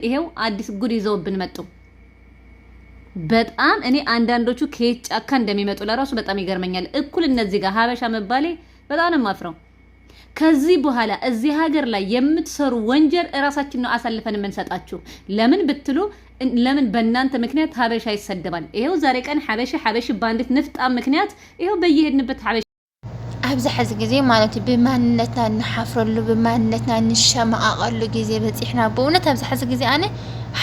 ይሄው አዲስ ጉድ ይዘውብን መጡ። በጣም እኔ አንዳንዶቹ ከየት ጫካ እንደሚመጡ ለራሱ በጣም ይገርመኛል። እኩል እነዚህ ጋር ሀበሻ መባሌ በጣም ነው ማፍረው። ከዚህ በኋላ እዚህ ሀገር ላይ የምትሰሩ ወንጀል እራሳችን ነው አሳልፈን የምንሰጣችሁ። ለምን ብትሉ ለምን በእናንተ ምክንያት ሀበሻ ይሰደባል። ይሄው ዛሬ ቀን ሀበሽ ባንዲት ንፍጣም ምክንያት ይሄው በየሄድንበት ሀበሻ ኣብዚ ሕዚ ግዜ ማለት ብማንነትና ንሓፍረሉ ብማንነትና ንሸማቐሉ ግዜ በፂሕና ብእውነት ኣብዚ ሕዚ ግዜ ኣነ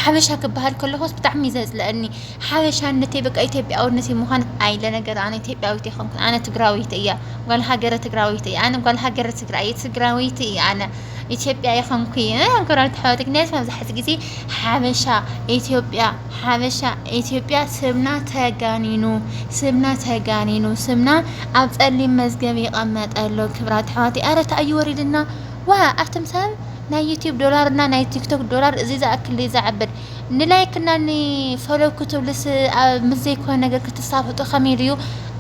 ሓበሻ ክበሃል ከለኹስ ብጣዕሚ ዘፅለአኒ ሓበሻነተይ በቃ ኢትዮጵያውነተይ ምዃን ኣይለ ነገር ኣነ ኢትዮጵያዊት ይኹንኩን ኣነ ትግራዊት እያ ጓል ሃገረ ትግራዊት እያ ኣነ ጓል ሃገረ ትግራዊት እያ ኣነ ኢትዮጵያ ይኹንኩ ኣገራት ተሓወት ግናስ ኣብዚ ሕዚ ግዜ ሓበሻ ኢትዮጵያ ስምና ተጋኒኑ ስምና ኣብ ጸሊም መዝገብ ይቐመጠሉ ክብራት ተሓወት ኣረ ተኣዩ ወሪድና ዋ ኣፍተም ሰብ ናይ ዩቲዩብ ዶላር እና ናይ ቲክቶክ ዶላር እዚ ዝኣክል ዝዓበድ ንላይክና ንፎሎው ክትብልስ ምዘይ ኮነ ነገር ክትሳፈጡ ከመይድዩ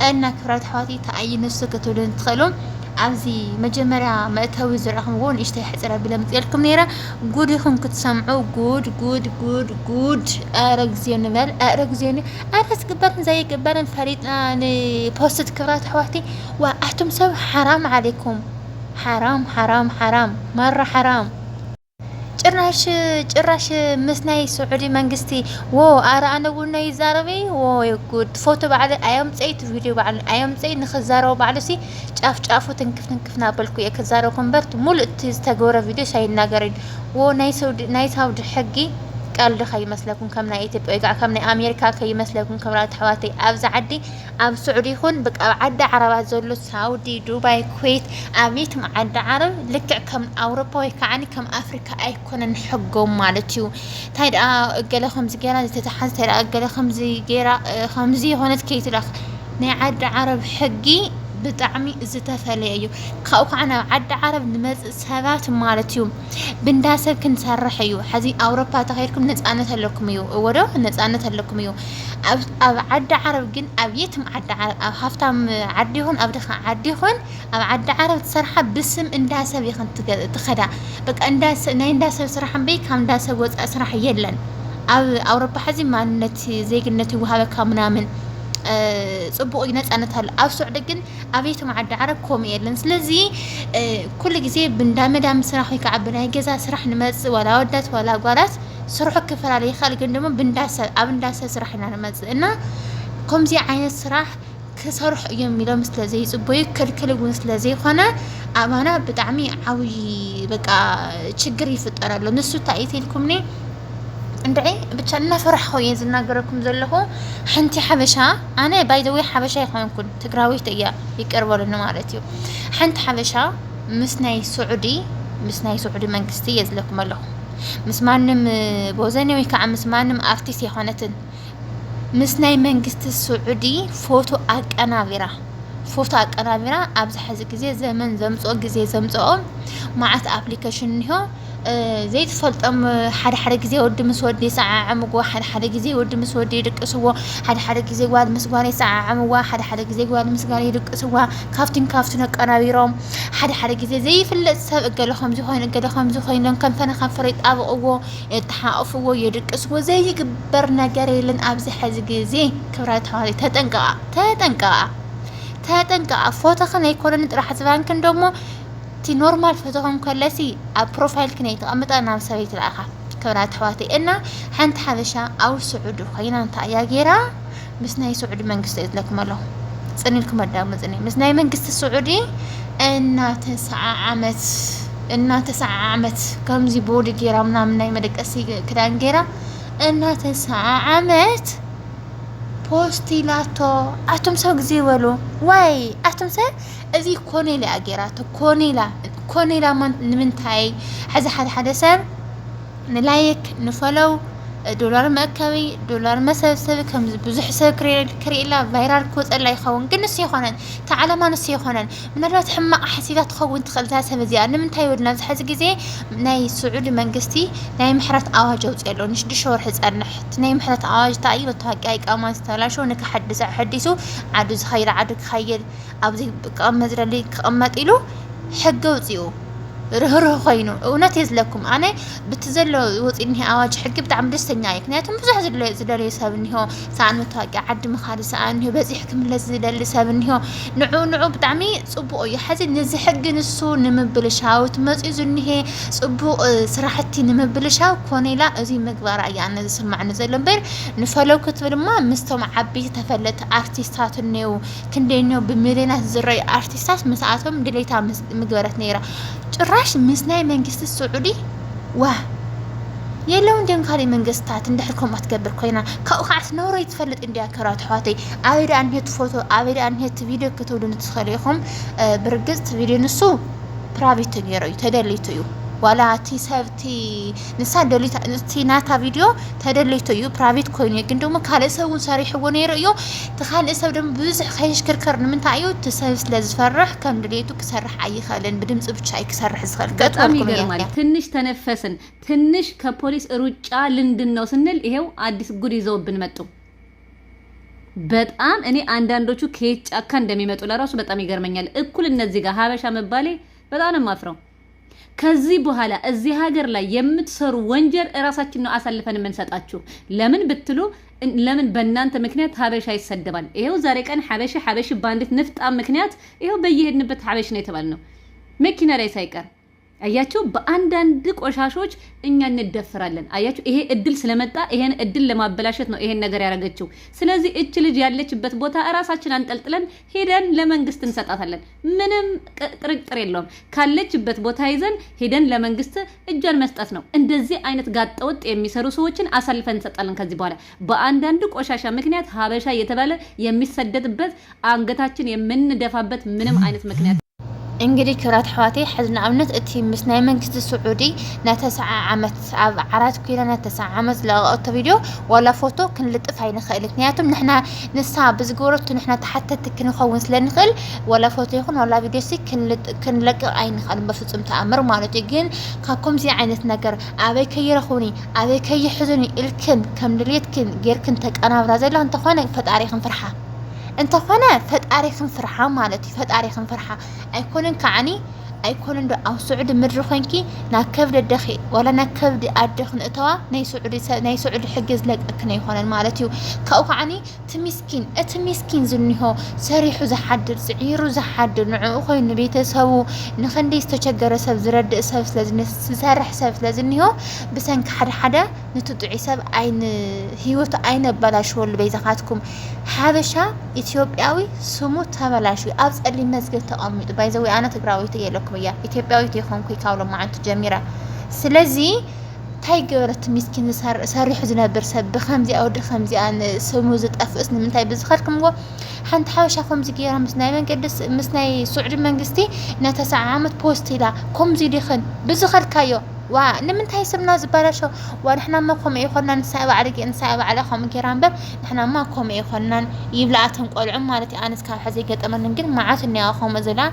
እና ክብራት ተሓወት ተኣዩ ንሱ ክትብሉ እንትኽእሉ ኣብዚ መጀመርያ መእተዊ ዝረኸምዎን እሽተይ ሕፅረ ቢለ ምጥልኩም ነይራ ጉድ ይኹም ክትሰምዑ ጉድ ኣረግዚዮ ንበል ኣረግዚዮ ኣረ ዝግበርን ዘይግበርን ፈሊጥና ንፖስት ክብራት ተሓወት ዋ ኣቱም ሰብ ሓራም ዓለይኩም ሓራም መራ ሓራም ጭራሽ ምስናይ ስዑዲ መንግስቲ ኣረ ኣነ እውን ናይ ዛረበ ጉድ ፎቶ ባዕለ ኣየምፀይት ቪድዮ ባዕለ ኣየምፀይ ንክዛረቡ ባዕለሲ ጫፍ ትንክፍ ናበልኩ እየ ክዛረብኩ እምበር ሙሉእ እቲ ዝተገበረ ቪድዮ ሳይናገረኝ ናይ ሳውዲ ሕጊ ቀልዲ ከይመስለኩም ከም ናይ ኢትዮጵያ ወይ ከዓ ከም ናይ ኣሜሪካ ከይመስለኩም ክብራት ተሓዋተይ ኣብዚ ዓዲ ኣብ ስዑዲ ይኹን በቃ ዓዲ ዓረባት ዘሎ ሳውዲ ዱባይ ኩዌት ኣብየትም ዓዲ ዓረብ ልክዕ ከም ኣውሮፓ ወይ ከዓኒ ከም ኣፍሪካ ኣይኮነን ሕጎም ማለት እዩ እንታይ ደኣ ገለ ከምዚ ጌራ ዝተተሓዘ እንታይ ደኣ ገለ ከምዚ ጌራ ከምዚ የሆነት ከይትላኽ ናይ ዓዲ ዓረብ ሕጊ ብጣዕሚ ዝተፈለየ እዩ ካብኡ ከዓ ናብ ዓዲ ዓረብ ንመፅእ ሰባት ማለት እዩ ብንዳሰብ ክንሰርሕ እዩ ሕዚ ኣውሮፓ ተኸይድኩም ነፃነት ኣለኩም እዩ ወዶ ነፃነት ኣለኩም እዩ ኣብ ዓዲ ዓረብ ግን ኣብ የትም ዓዲ ዓረብ ኣብ ሃፍታም ዓዲ ይኹን ኣብ ድኻ ዓዲ ይኹን ኣብ ዓዲ ዓረብ ትሰርሓ ብስም እንዳሰብ ይኹን ትኸዳ በቃ ናይ እንዳሰብ ስራሕ እምበይ ካብ እንዳሰብ ወፃእ ስራሕ የለን ኣብ ኣውሮፓ ሕዚ ማንነት ዜግነት ይወሃበካ ምናምን ጽቡቅ ነፃነት አለ ኣብ ሱዑድ ግን ኣብየትም ዓዲ ዓረብ ከምኡ የለን ስለዚ ኩሉ ግዜ ብንዳመዳም ስራሕ ወይ ከዓ ብናይ ገዛ ስራሕ ንመፅእ ወላ ወዳት ወላ ጓላት ስርሑ ክፈላለ ይኽእል ግን ድማ ኣብ እንዳሰብ ስራሕ ኢና ንመፅእ እና ከምዚ ዓይነት ስራሕ ክሰርሑ እዮም ኢሎም ስለዘይፅበዩ ክልክል እውን ስለዘይኮነ ኣባና ብጣዕሚ ዓብይ በቃ ችግር ይፍጠራሉ ንሱ እንታይ ኢልኩምኒ እንደይ ብቻ እናፈርሕ ሆየ ዝናገረኩም ዘለኹ ሓንቲ ሓበሻ ኣነ ባይ ዘ ዌይ ሓበሻ ይኾንኩን ትግራዊት እያ ይቀርበሉና ማለት እዩ ሓንቲ ሓበሻ ምስ ናይ ስዑዲ መንግስቲ የዝለኩም ኣለኹ ምስ ማንም ቦዘኔ ወይ ከዓ ምስ ማንም ኣርቲስት የኾነትን ምስ ናይ መንግስቲ ስዑዲ ፎቶ ኣቀናቢራ ኣብዚ ሕዚ ግዜ ዘመን ዘምፅኦ ግዜ ዘምፅኦ ማዓት ኣፕሊኬሽን እንሆ ዘይትፈልጦም ሓደ ግዜ ወዲ ምስ ወዲ ሰዓዓምጎ ሓደ ግዜ ወዲ ምስ ወዲ ይድቅስዎ ሓደ ግዜ ጓል ምስ ጓል ይሰዓዓምዋ ሓደ ግዜ ጓል ምስ ጓል ይድቅስዋ ካፍቲን ኣቀናቢሮም ሓደ ግዜ ዘይፍለጥ ሰብ ገለ ከምዚ ኮይኖም ከንፈና ከንፈር ይጣብቅዎ ይተሓቅፍዎ ይድቅስዎ ዘይግበር ነገር የለን ኣብዚ ሕዚ ግዜ ክብራት ተሓዋት ተጠንቀቃ ፎቶ ከነይ ኮሎን ጥራሕ ዝባንክን ደሞ ቲ ኖርማል ፎቶኹም ከለሲ ኣብ ፕሮፋይል ክነይ ተቐምጣ ናብ ሰበይቲ ለኣኻ ክብራት ተሓዋት እና ሓንቲ ሓበሻ ኣብ ስዑድ ኮይና እንታይ እያ ጌራ ምስ ናይ ስዑድ መንግስቲ እዝለኩም ኣለኹ ፅኒልኩም ኣዳምፅኒ ምስ ናይ መንግስቲ ስዑዲ እናተሰዓዓመት ከምዚ ቦዲ ጌራ ምናምን ናይ መደቀሲ ክዳን ጌራ እናተሰዓዓመት ፖስቲላቶ ኣቶም ሰብ ግዜ ይበሉ ዋይ ኣቶም ሰብ እዚ ኮኔላ ኣጌራቶ ኮኔላ ንምንታይ ሕዚ ሓደ ሰብ ንላይክ ንፈሎው ዶላር መእከቢ ዶላር መሰብሰብ ከም ብዙሕ ሰብ ክሪኤላ ቫይራል ክወፀላ ይኸውን ግን ንስ ይኾነን ተዓለማ ንስ ይኾነን ምናልባት ሕማቕ ሓሲባ ትኸውን ትኽእል እዛ ሰብ እዚኣ ንምንታይ ወድና ኣብዚ ሕዚ ግዜ ናይ ስዑድ መንግስቲ ናይ ምሕረት ኣዋጅ ኣውፅኡ ኣሎ ንሽዱሽተ ወርሒ ዝፀንሕ ናይ ምሕረት ኣዋጅ እንታይ እዩ መታወቂያ ይቃማ ዝተበላሸወ ንክሓድስ ሕዲሱ ዓዱ ዝኸይድ ዓዱ ክኸይድ ኣብዚ ቅመጥ ዝደሊ ክቕመጥ ኢሉ ሕጊ ኣውፅኡ رهره خينو ونات يزلكم أنا بتزلوا وطيني أواج حق بتعم دستني كنياتهم بزح زدل يسابني هو ساعة متوقع عد مخالي ساعة هو بس يحكم لزدل يسابني هو نعو بتعمي صبو يحزن نزح حق نسو نمبلشاو تمزيزني هي صبو صراحتي نمبلشاو كوني لا زي مقبار يعني نسمع نزلن بير نفلو كتب ما مستمع عبي تفلت ارتيستات النيو كندينو بمليونات زري ارتيستات مساعتهم دليتا مقبرت نيرة ጭራሽ ምስናይ መንግስት السعودي واه يلون دين كاري منجستات ندحكم أتكبر كوينا كأوقات نوري تفلت إنديا كرات حواتي أبيد أن هيت فوتو أبيد أن هيت فيديو كتولون تخليهم برجست فيديو نسو برافيت تغيري تدليتيو ولا تي سبتي نسا دليت تي ناتا فيديو تدليتيو برافيت كويني كندو ما كالي سوون صريح ونيريو تخال اسب دم بزح خيش كركر من تايو تسبس لزفرح كم دليتو كسرح اي خالن بدمص بتشاي كسرح زخل በጣም ይገርማል ትንሽ ተነፈስን ትንሽ ከፖሊስ ሩጫ ልንድነው ስንል ይሄው አዲስ ጉድ ይዘውብን መጡ በጣም እኔ አንዳንዶቹ ከየት ጫካ እንደሚመጡ ለራሱ በጣም ይገርመኛል እኩል እነዚህ ጋር ሀበሻ መባሌ በጣም ነው ማፍረው ከዚህ በኋላ እዚህ ሀገር ላይ የምትሰሩ ወንጀል እራሳችን ነው አሳልፈን መንሰጣችሁ ለምን ብትሉ ለምን በእናንተ ምክንያት ሀበሻ ይሰደባል ይሄው ዛሬ ቀን ሀበሽ ባንዲት ንፍጣ ምክንያት ይሄው በየሄድንበት ሀበሽ ነው የተባልነው መኪና ላይ ሳይቀር አያችሁ በአንዳንድ ቆሻሾች እኛ እንደፈራለን አያችሁ ይሄ እድል ስለመጣ ይሄን እድል ለማበላሸት ነው ይሄን ነገር ያረጋችው ስለዚህ እቺ ልጅ ያለችበት ቦታ እራሳችን አንጠልጥለን ሄደን ለመንግስት እንሰጣታለን ምንም ጥርጥር የለውም ካለችበት ቦታ ይዘን ሄደን ለመንግስት እጇን መስጠት ነው እንደዚህ አይነት ጋጠወጥ የሚሰሩ ሰዎችን አሳልፈን እንሰጣለን ከዚህ በኋላ በአንዳንድ ቆሻሻ ምክንያት ሀበሻ የተባለ የሚሰደድበት አንገታችን የምንደፋበት ምንም አይነት ምክንያት እንግዲህ ክራት حواتي حزنا عمنت اتي مسناي منكست السعودي نتسع عمت عرات كيلنا نتسع عمت لقطه فيديو ولا فوتو كنلطف هاي نخيل معناتهم نحنا نسا بزغورت نحنا تحت كنخون سلنخل ولا فوتو يكون ولا فيديو سي كنلق اي نخل بفصم تامر معناتي جن كاكم زي عينت ነገር አበይ ከይረኹኒ አበይ ከይሕዙኒ الكن كم دليتكن غيركن تقنابرا زلا انت ኾነ ፈጣሪክን ፍርሓ انت خنا فتاريخن فرحه مالتي فتاريخن فرحه ايكونن كعني ايكونن دو او سعود مدر خنكي ناكبد الدخي ولا ناكبد ادخن اتوا ناي سعود حجز لك كنا يخونن مالتي كاو كعني تمسكين زنيهو سريحو زحدر سعيرو زحدر نعو خوين بيتسبو نخندي استشجر سب زرد سب لازم سرح سب لازنيهو بسنك حدا نتدعي سب عين هيوت عين بلاش ول بيزخاتكم حبشا ኢትዮጵያዊ ስሙ ተበላሹ አብጸሊ መዝገብ ተቀምጡ ባይዘው አና ትግራዊት የለኩም ያ ኢትዮጵያዊት የሆንኩ ይካውሎ ማንት ጀሚራ ስለዚህ ታይገረት ምስኪን ሰሪሕ ዝነብር ሰብ በخمዚ አው ደ50 አን ስሙ ዝጠፍስ ንምንታይ ብዝኸልኩም ጎ ሓንቲ ሓበሻ ከምዚ ገይራ ምስናይ መንገድስ ምስናይ ሱዑድ መንግስቲ ነተሰዓ ዓመት ፖስት ኢላ ከምዚ ዲኽን ብዝኸልካዮ ونمنتهي سبنا زبالشو ونحنا ما كم يخلنا نسأب عليهم كرامبر نحنا ما كم يخلنا يبلعتهم قلعهم مالتي أنا سكار حزيقة أمر نمكن معات إني أخوهم أزلا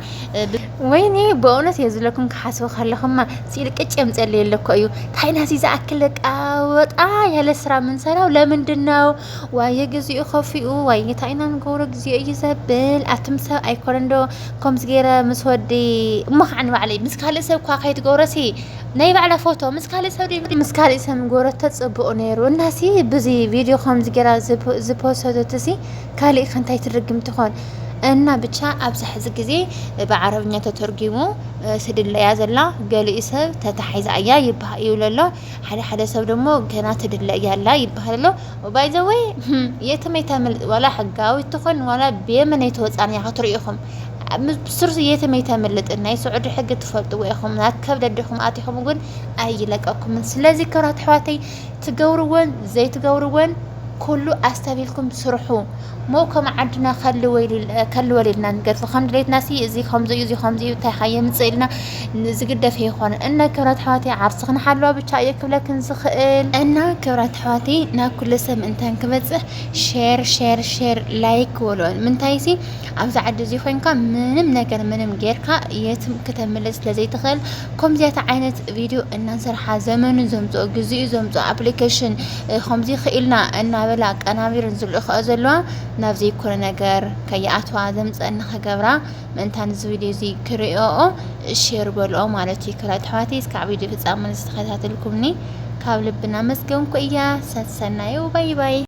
ويني بونس يزلكم كحسوا خليهم ما سيرك أجمع زلي لكم أيو تحين هسيزة أكلك أوت يا لسرا من سرا ولا من دناو ويجزي يخفيو ويتعينا نقولك زي يزبل أتمسا أي كورندو كم زجيرة مسودي مخ وعلي مسكال سو كاخيت جورسي نايب على فوتو مسكالي سوري مسكالي سم غورت تصبو نيرو الناسي بزي فيديو خمس جرا زبوسو تسي كالي خنتاي ترقم تخون እና ብቻ አብዛህ ዝግዜ በአረብኛ ተተርጉሞ ስድል ያዘላ ገሊሰብ ተታሒዛ አያ ይብሃይውለሎ ሓደ ሰብ ደሞ ገና ትድለ ያላ ይብሃለሎ ባይ ዘ ወይ የተመይተመል ወላ ሕጋዊ ትኾን ወላ በመን የተወጻን ያትሪኢኹም بسرس يتميتملت إن يسعد حق تفرد وياهم ناكب ددهم آتيهم وقول أي لقاكم من سلازي كرات حواتي تجورون زي تجورون كله أستبيلكم سرحو موكم عندنا خلوا لنا نقول فخم ليت ناسي زي خمزي تخيم تسيلنا نزقد فيه خون إن كرات حواتي عرسخنا حلوة بتشايك ولكن زخيل إن كرات حواتي ناكل سم إنتان كبتزه شير لايك ولون من تايسي عاوز عد زي خوين كان منم غيركا يتم كتملس لزي تخيل كم زيت عينت فيديو إن نصرح زمن زمزو جزء زمزو أبليكيشن خمزي خيلنا إن እናበላ ቀናቢር ዝልእኸ ዘለዋ ናብ ዘይኮነ ነገር ከይኣትዋ ዘምፀን ከገብራ ምንታን እዚ ቪድዮ እዚ ክሪኦ ሼር በልኦ ማለት እዩ ክላት ሕዋቴ እስካብ ቪድዮ ፍጻመ ዝተከታተልኩምኒ ካብ ልብና መስገንኩ እያ ሰሰናዩ ባይ ባይ